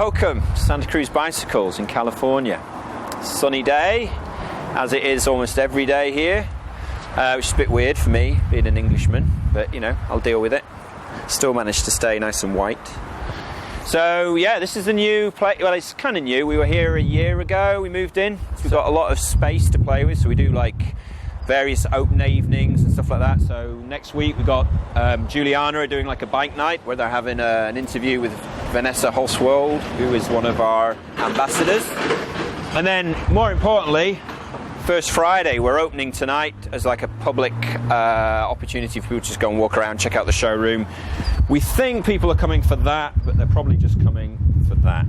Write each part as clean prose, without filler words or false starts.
Welcome to Santa Cruz Bicycles in California. Sunny day, as it is almost every day here, which is a bit weird for me, being an Englishman, but you know, I'll deal with it. Still managed to stay nice and white. So yeah, this is the new place. Well, it's kind of new. We were here a year ago, we moved in. So we've got a lot of space to play with, so we do like various open evenings and stuff like that. So next week we've got Juliana doing like a bike night where they're having an interview with Vanessa Hoswold, who is one of our ambassadors. And then more importantly, first Friday, we're opening tonight as like a public opportunity for people to just go and walk around, check out the showroom. We think people are coming for that, but they're probably just coming for that.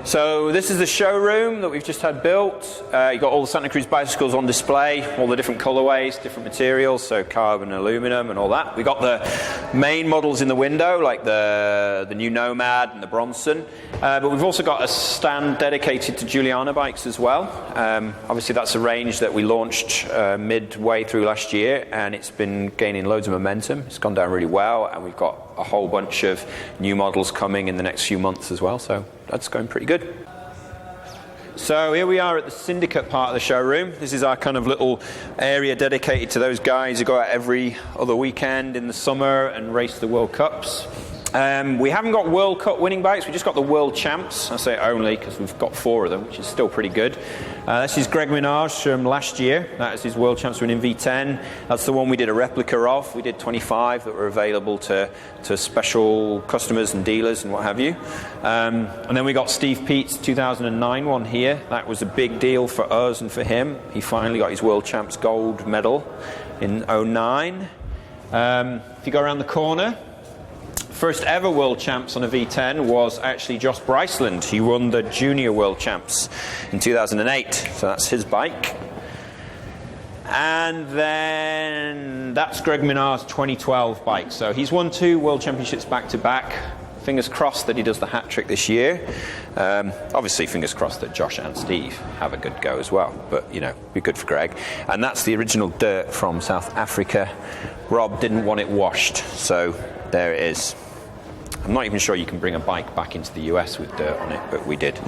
So this is the showroom that we've just had built. You've got all the Santa Cruz bicycles on display, all the different colorways, different materials, so carbon and aluminum and all that. We've got the main models in the window, like the new Nomad and the Bronson. But we've also got a stand dedicated to Juliana Bikes as well. Obviously that's a range that we launched midway through last year, and it's been gaining loads of momentum. It's gone down really well, and we've got a whole bunch of new models coming in the next few months as well, so that's going pretty good. So here we are at the Syndicate part of the showroom. This is our kind of little area dedicated to those guys who go out every other weekend in the summer and race the World Cups. We haven't got World Cup winning bikes, we just got the World Champs. I say only because we've got 4 of them, which is still pretty good. This is Greg Minnaar's from last year. That is his World Champs winning V10. That's the one we did a replica of. We did 25 that were available to special customers and dealers and what have you. And then we got Steve Peat's 2009 one here. That was a big deal for us and for him. He finally got his World Champs gold medal in 2009. If you go around the corner, first ever World Champs on a V10 was actually Josh Bryceland. He won the Junior World Champs in 2008, so that's his bike. And then that's Greg Minnaar's 2012 bike. So he's won 2 World Championships back to back. Fingers crossed that he does the hat trick this year. Obviously, fingers crossed that Josh and Steve have a good go as well. But, you know, be good for Greg. And that's the original dirt from South Africa. Rob didn't want it washed, so there it is. I'm not even sure you can bring a bike back into the US with dirt on it, but we did.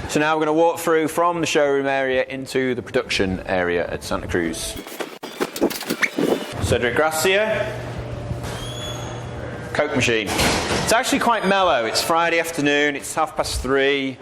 So now we're going to walk through from the showroom area into the production area at Santa Cruz. Cedric Gracia. Coke machine. It's actually quite mellow. It's Friday afternoon, it's 3:30.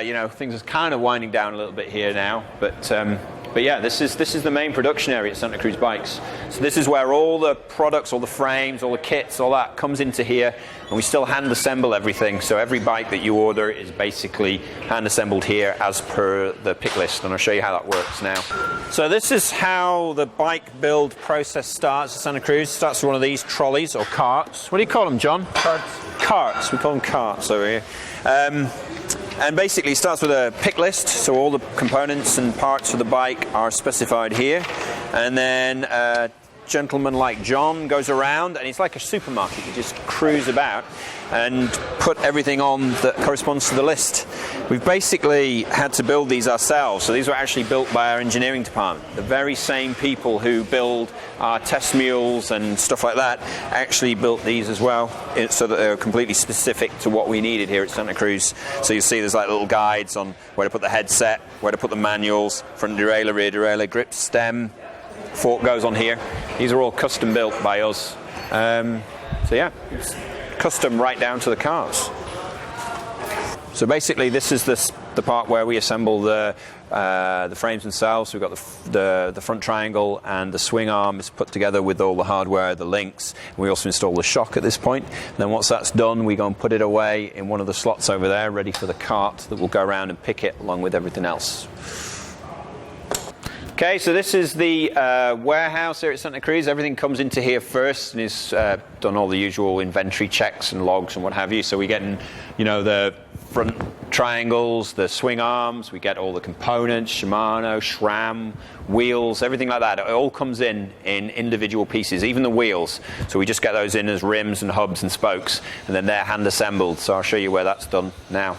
You know, things are kind of winding down a little bit here now, but yeah, this is the main production area at Santa Cruz Bikes. So this is where all the products, all the frames, all the kits, all that comes into here, and we still hand assemble everything. So every bike that you order is basically hand assembled here as per the pick list, and I'll show you how that works now. So this is how the bike build process starts at Santa Cruz. It starts with one of these trolleys or carts. What do you call them, John? Carts. Carts. We call them carts over here. And basically it starts with a pick list, so all the components and parts of the bike are specified here. And then a gentleman like John goes around, and it's like a supermarket. You just cruise about and put everything on that corresponds to the list. We've basically had to build these ourselves, so these were actually built by our engineering department. The very same people who build our test mules and stuff like that actually built these as well, so that they're completely specific to what we needed here at Santa Cruz. So you'll see there's like little guides on where to put the headset, where to put the manuals, front derailleur, rear derailleur, grip stem, fork goes on here. These are all custom built by us. So yeah, it's custom right down to the cars. So basically this is the part where we assemble the frames themselves. We've got the front triangle, and the swing arm is put together with all the hardware, the links. We also install the shock at this point. And then once that's done, we go and put it away in one of the slots over there, ready for the cart that will go around and pick it along with everything else. Okay, so this is the warehouse here at Santa Cruz. Everything comes into here first and is done all the usual inventory checks and logs and what have you. So we get, you know, the front triangles, the swing arms, we get all the components, Shimano, SRAM, wheels, everything like that. It all comes in individual pieces, even the wheels. So we just get those in as rims and hubs and spokes, and then they're hand assembled. So I'll show you where that's done now.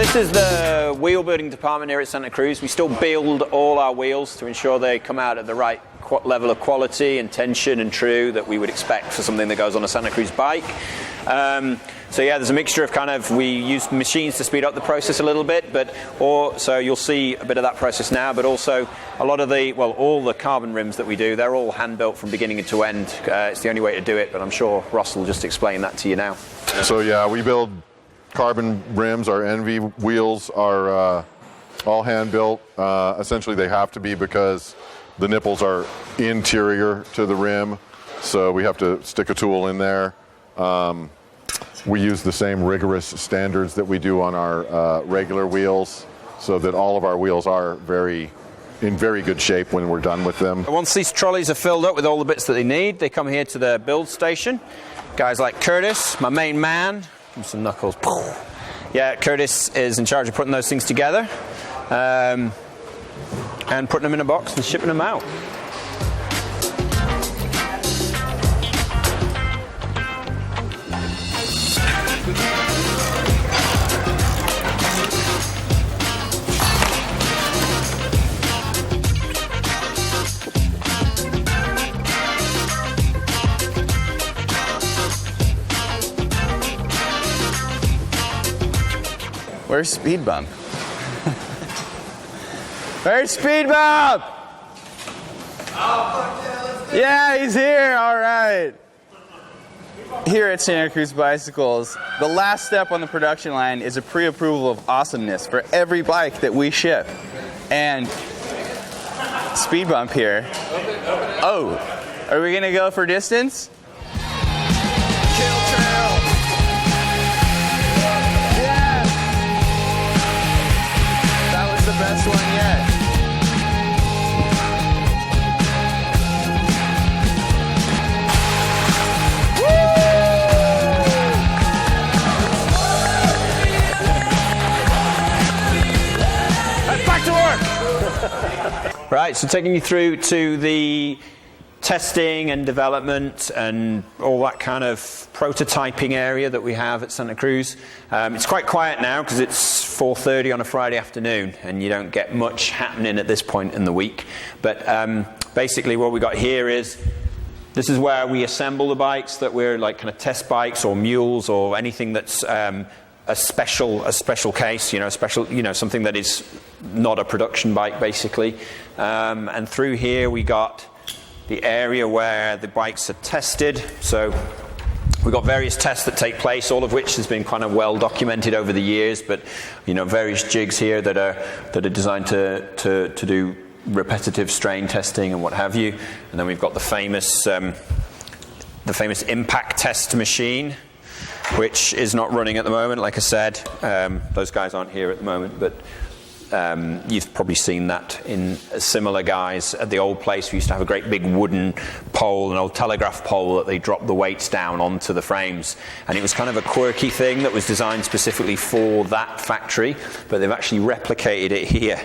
this is the wheel building department here at Santa Cruz. We still build all our wheels to ensure they come out at the right level of quality and tension and true that we would expect for something that goes on a Santa Cruz bike. So yeah, there's a mixture of we use machines to speed up the process a little bit, so you'll see a bit of that process now, but also a lot of all the carbon rims that we do, they're all hand built from beginning to end. It's the only way to do it, but I'm sure Ross will just explain that to you now. So yeah, we build carbon rims. Our Envy wheels are all hand built. Essentially they have to be because the nipples are interior to the rim, so we have to stick a tool in there. We use the same rigorous standards that we do on our regular wheels, so that all of our wheels are in very good shape when we're done with them. Once these trolleys are filled up with all the bits that they need, they come here to the build station. Guys like Curtis, my main man, give him some knuckles. Yeah, Curtis is in charge of putting those things together and putting them in a box and shipping them out. Where's Speed Bump? Where's Speed Bump? Yeah, he's here. All right. Here at Santa Cruz Bicycles, the last step on the production line is a pre-approval of Awesomeness for every bike that we ship. And Speed Bump here. Oh, are we gonna go for distance? Best one yet. Back to work. Right, so taking you through to the testing and development and all that kind of prototyping area that we have at Santa Cruz. It's quite quiet now because it's 4:30 on a Friday afternoon and you don't get much happening at this point in the week. But basically what we got here is this is where we assemble the bikes that we're like kind of test bikes or mules or anything that's a special case, something that is not a production bike basically. And through here we got the area where the bikes are tested. So we've got various tests that take place, all of which has been kind of well documented over the years, but various jigs here that are designed to do repetitive strain testing and what have you. And then we've got the famous impact test machine, which is not running at the moment. Like I said, those guys aren't here at the moment, but you've probably seen that in similar guys at the old place. We used to have a great big wooden pole, an old telegraph pole that they dropped the weights down onto the frames, and it was kind of a quirky thing that was designed specifically for that factory, but they've actually replicated it here.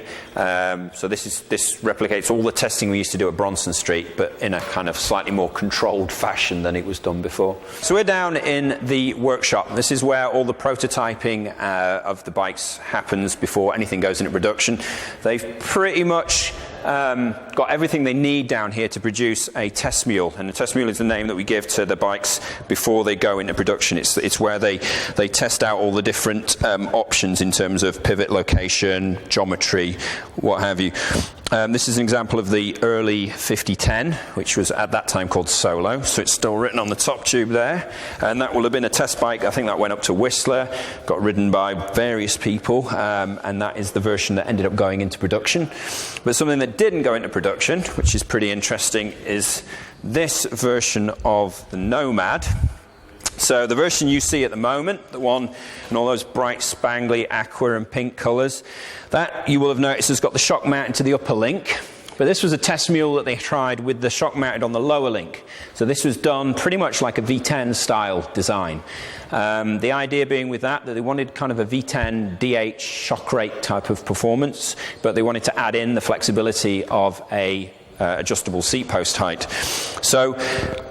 So this replicates all the testing we used to do at Bronson Street, but in a kind of slightly more controlled fashion than it was done before. So we're down in the workshop. This is where all the prototyping of the bikes happens before anything goes into production. They've pretty much got everything they need down here to produce a test mule, and the test mule is the name that we give to the bikes before they go into production. It's where they test out all the different options in terms of pivot location, geometry, what have you. This is an example of the early 5010, which was at that time called Solo, so it's still written on the top tube there, and that will have been a test bike. I think that went up to Whistler, got ridden by various people, and that is the version that ended up going into production. But something that didn't go into production, which is pretty interesting, is this version of the Nomad. So the version you see at the moment, the one in all those bright spangly aqua and pink colours, that you will have noticed has got the shock mounted to the upper link. But this was a test mule that they tried with the shock mounted on the lower link. So this was done pretty much like a V10 style design. The idea being with that they wanted kind of a V10 DH shock rate type of performance, but they wanted to add in the flexibility of a adjustable seat post height. So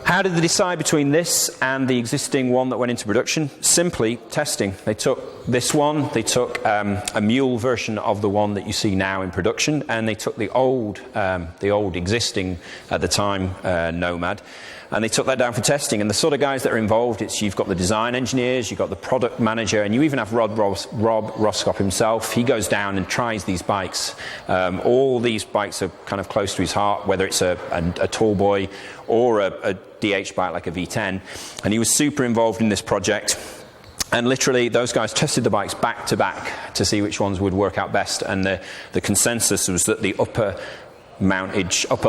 how did they decide between this and the existing one that went into production? Simply testing. They took this one, they took a mule version of the one that you see now in production, and they took the old existing at the time Nomad, and they took that down for testing. And the sort of guys that are involved, you've got the design engineers, you've got the product manager, and you even have Rob Roscop himself. He goes down and tries these bikes. All these bikes are kind of close to his heart, whether it's a tall boy or a DH bike like a V10. And he was super involved in this project. And literally, those guys tested the bikes back to back to see which ones would work out best. And the consensus was that the upper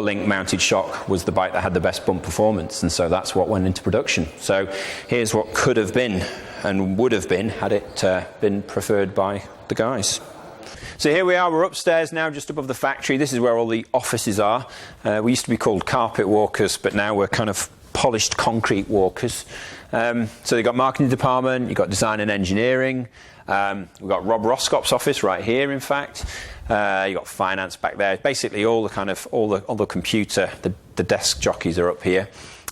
link mounted shock was the bike that had the best bump performance, and so that's what went into production. So here's what could have been and would have been had it been preferred by the guys. So here we are, we're upstairs now just above the factory. This is where all the offices are. We used to be called carpet walkers, but now we're kind of polished concrete walkers. So you've got marketing department, you've got design and engineering, we've got Rob Roscop's office right here, in fact. You've got finance back there. Basically all the computer, the desk jockeys are up here.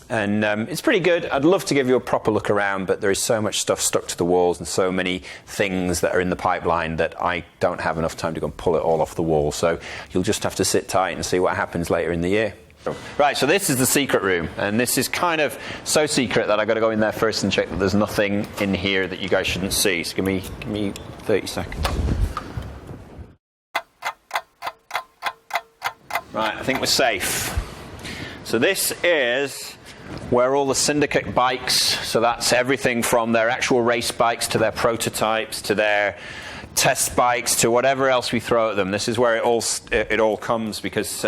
And it's pretty good. I'd love to give you a proper look around, but there is so much stuff stuck to the walls and so many things that are in the pipeline that I don't have enough time to go and pull it all off the wall. So you'll just have to sit tight and see what happens later in the year. Right, so this is the secret room, and this is kind of so secret that I've got to go in there first and check that there's nothing in here that you guys shouldn't see. So give me 30 seconds. Right, I think we're safe. So this is where all the Syndicate bikes, so that's everything from their actual race bikes to their prototypes to their test bikes to whatever else we throw at them. This is where it all comes, because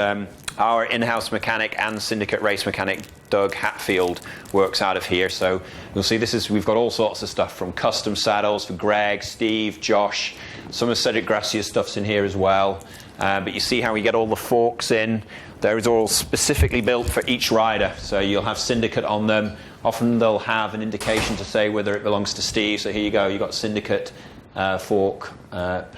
our in-house mechanic and Syndicate race mechanic Doug Hatfield works out of here. So you'll see we've got all sorts of stuff from custom saddles for Greg, Steve, Josh. Some of Cedric Gracia's stuff's in here as well. But you see how we get all the forks in. They're all specifically built for each rider. So you'll have Syndicate on them. Often they'll have an indication to say whether it belongs to Steve. So here you go. You've got Syndicate fork,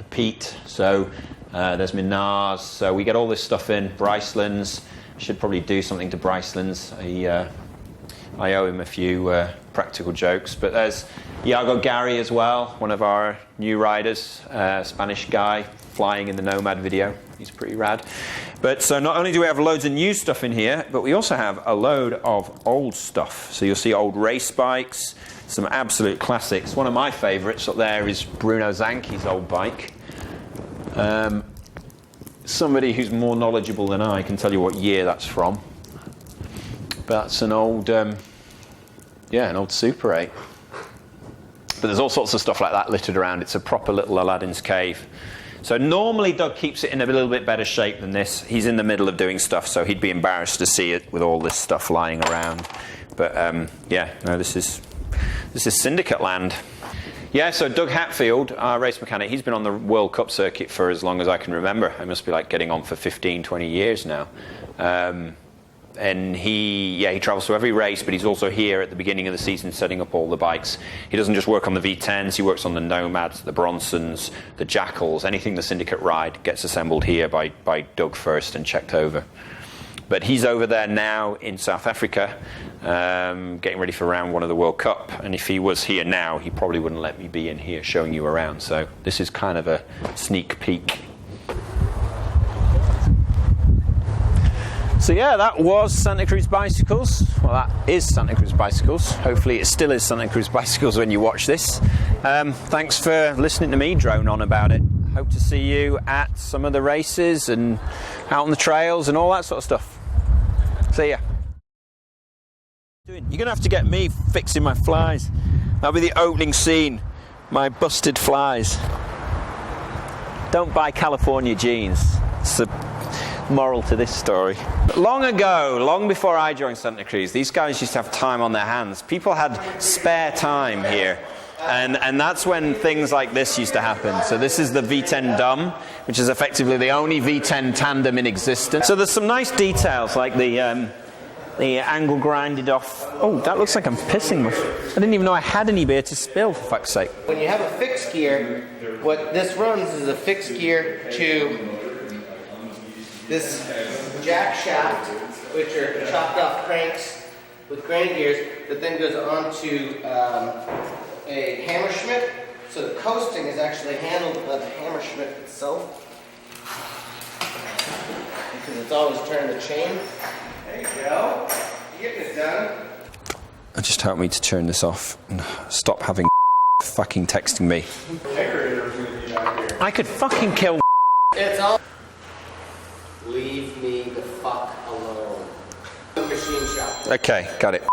Peat. So there's Minnaars. So we get all this stuff in. Bryceland's. Should probably do something to Bryceland's. I owe him a few practical jokes. But there's Iago Gary as well, one of our new riders, Spanish guy, flying in the Nomad video. He's pretty rad. But so not only do we have loads of new stuff in here, but we also have a load of old stuff. So you'll see old race bikes, some absolute classics. One of my favourites up there is Bruno Zanchi's old bike. Somebody who's more knowledgeable than I can tell you what year that's from. But that's an old, an old Super 8. But there's all sorts of stuff like that littered around. It's a proper little Aladdin's cave. So normally Doug keeps it in a little bit better shape than this. He's in the middle of doing stuff, so he'd be embarrassed to see it with all this stuff lying around. But this is Syndicate land. Yeah, so Doug Hatfield, our race mechanic, he's been on the World Cup circuit for as long as I can remember. I must be like getting on for 15, 20 years now. And he travels to every race, but he's also here at the beginning of the season setting up all the bikes. He doesn't just work on the V10s, he works on the Nomads, the Bronsons, the Jackals. Anything the Syndicate ride gets assembled here by Doug first and checked over. But he's over there now in South Africa, getting ready for round one of the World Cup. And if he was here now, he probably wouldn't let me be in here showing you around. So this is kind of a sneak peek. So yeah, that was Santa Cruz Bicycles. Well, that is Santa Cruz Bicycles. Hopefully it still is Santa Cruz Bicycles when you watch this. Thanks for listening to me drone on about it. Hope to see you at some of the races and out on the trails and all that sort of stuff. See ya. You're going to have to get me fixing my flies. That'll be the opening scene. My busted flies. Don't buy California jeans. It's the moral to this story. Long ago, long before I joined Santa Cruz, these guys used to have time on their hands. People had spare time here. And that's when things like this used to happen. So this is the V10 Dumb, which is effectively the only V10 tandem in existence. So there's some nice details like the angle grinded off. Oh, that looks like I'm pissing. I didn't even know I had any beer to spill, for fuck's sake. When you have a fixed gear, what this runs is a fixed gear to this jack shaft, which are chopped off cranks with grain gears, that then goes onto a Hammerschmidt. So the coasting is actually handled by the Hammerschmidt itself. Because it's always turning the chain. There you go. You're getting it done. Just help me to turn this off and stop having fucking texting me. I could fucking kill. It's all. Leave me the fuck alone. The machine shop. Okay, got it.